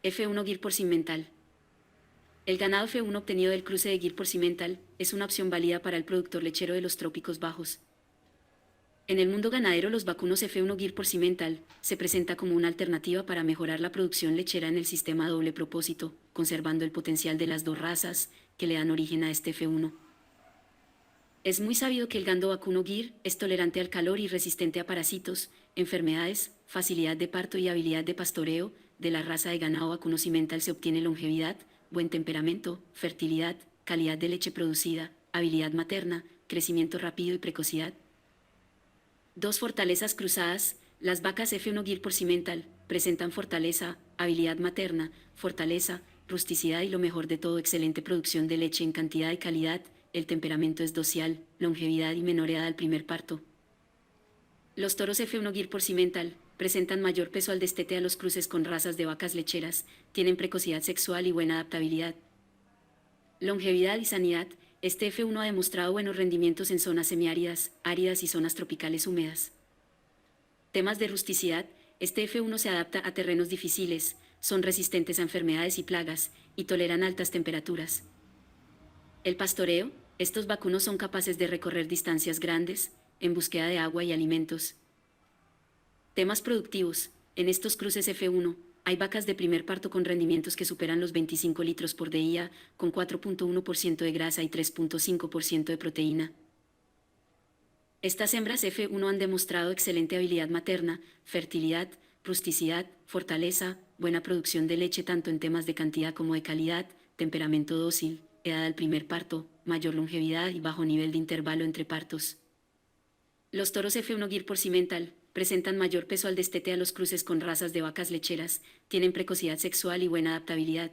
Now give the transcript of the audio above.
F1 Gir por Cimental. El ganado F1 obtenido del cruce de Gir por Cimental es una opción válida para el productor lechero de los trópicos bajos. En el mundo ganadero, los vacunos F1 Gir por Cimental se presenta como una alternativa para mejorar la producción lechera en el sistema doble propósito, conservando el potencial de las dos razas que le dan origen a este F1. Es muy sabido que el gando vacuno Gir es tolerante al calor y resistente a parásitos, enfermedades, facilidad de parto y habilidad de pastoreo. De la raza de ganado vacuno Cimental se obtiene longevidad, buen temperamento, fertilidad, calidad de leche producida, habilidad materna, crecimiento rápido y precocidad. Dos fortalezas cruzadas. Las vacas F1 Gir por Cimental presentan fortaleza, habilidad materna, fortaleza, rusticidad y lo mejor de todo, excelente producción de leche en cantidad y calidad. El temperamento es docial, longevidad y menor edad al primer parto. Los toros F1 Gir por Cimental presentan mayor peso al destete a los cruces con razas de vacas lecheras, tienen precocidad sexual y buena adaptabilidad. Longevidad y sanidad. Este F1 ha demostrado buenos rendimientos en zonas semiáridas, áridas y zonas tropicales húmedas. Temas de rusticidad. Este F1 se adapta a terrenos difíciles, son resistentes a enfermedades y plagas, y toleran altas temperaturas. El pastoreo. Estos vacunos son capaces de recorrer distancias grandes, en búsqueda de agua y alimentos. Temas productivos. En estos cruces F1, hay vacas de primer parto con rendimientos que superan los 25 litros por día, con 4.1% de grasa y 3.5% de proteína. Estas hembras F1 han demostrado excelente habilidad materna, fertilidad, rusticidad, fortaleza, buena producción de leche tanto en temas de cantidad como de calidad, temperamento dócil, edad al primer parto, mayor longevidad y bajo nivel de intervalo entre partos. Los toros F1 Gir por Cimental presentan mayor peso al destete a los cruces con razas de vacas lecheras, tienen precocidad sexual y buena adaptabilidad.